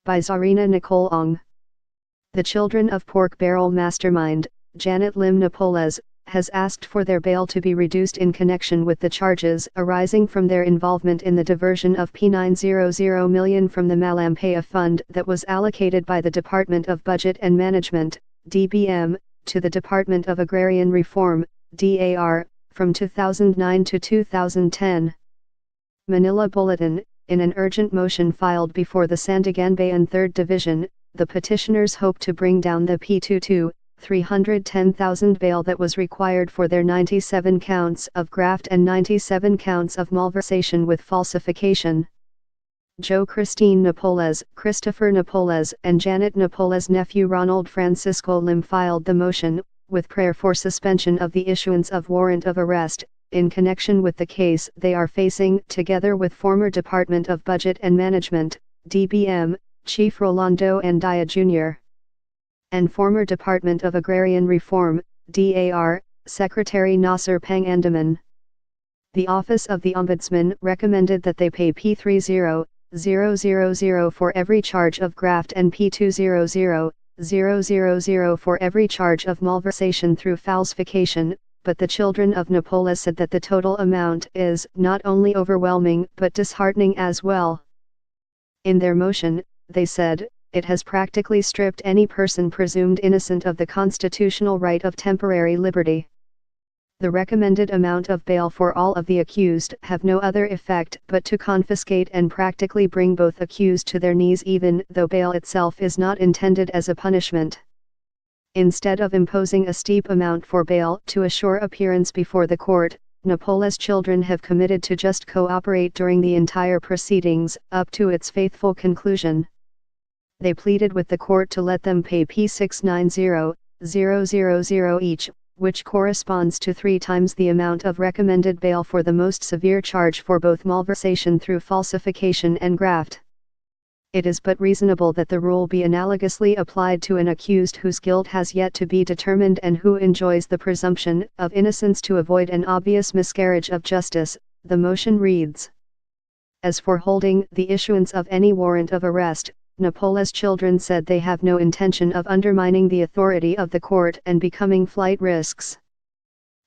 by Zarina Nicole Ong. The Children of Pork Barrel mastermind, Janet Lim Napoles, has asked for their bail to be reduced in connection with the charges arising from their involvement in the diversion of P900 million from the Malampaya Fund that was allocated by the Department of Budget and Management, DBM, to the Department of Agrarian Reform, DAR, from 2009 to 2010. Manila Bulletin. In an urgent motion filed before the Sandiganbayan 3rd Division, the petitioners hope to bring down the P22.3-M bail that was required for their 97 counts of graft and 97 counts of malversation with falsification. Joe Christine Napoles, Christopher Napoles, and Janet Napoles' nephew Ronald Francisco Lim filed the motion, with prayer for suspension of the issuance of warrant of arrest, in connection with the case they are facing, together with former Department of Budget and Management, DBM, Chief Rolando Andaya Jr. and former Department of Agrarian Reform, DAR, Secretary Nasser Pangandaman. The Office of the Ombudsman recommended that they pay P30,000 for every charge of graft and P200,000 for every charge of malversation through falsification, but the Children of Napoles said that the total amount is not only overwhelming but disheartening as well. In their motion, they said, it has practically stripped any person presumed innocent of the constitutional right of temporary liberty. The recommended amount of bail for all of the accused have no other effect but to confiscate and practically bring both accused to their knees, even though bail itself is not intended as a punishment. Instead of imposing a steep amount for bail to assure appearance before the court, Napoles' children have committed to just cooperate during the entire proceedings, up to its faithful conclusion. They pleaded with the court to let them pay P690,000 each, which corresponds to 3 times the amount of recommended bail for the most severe charge for both malversation through falsification and graft. It is but reasonable that the rule be analogously applied to an accused whose guilt has yet to be determined and who enjoys the presumption of innocence to avoid an obvious miscarriage of justice, the motion reads. As for holding the issuance of any warrant of arrest, Napoles' children said they have no intention of undermining the authority of the court and becoming flight risks.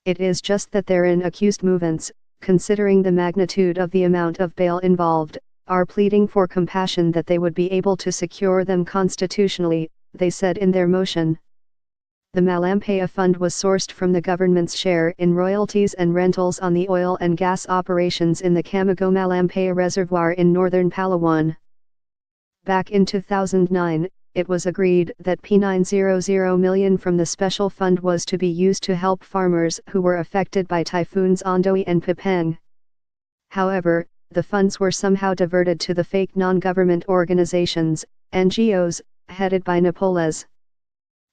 It is just that therein accused movements, considering the magnitude of the amount of bail involved, are pleading for compassion that they would be able to secure them constitutionally, they said in their motion. The Malampaya Fund was sourced from the government's share in royalties and rentals on the oil and gas operations in the Camago-Malampaya Reservoir in northern Palawan. Back in 2009, it was agreed that P900 million from the special fund was to be used to help farmers who were affected by typhoons Ondoy and Pipang. However, the funds were somehow diverted to the fake non-government organizations, NGOs, headed by Napoles.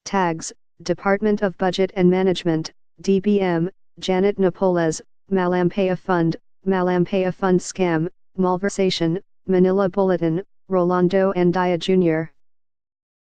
Tags, Department of Budget and Management, DBM, Janet Napoles, Malampaya Fund Scam, Malversation, Manila Bulletin, Rolando Andaya Jr.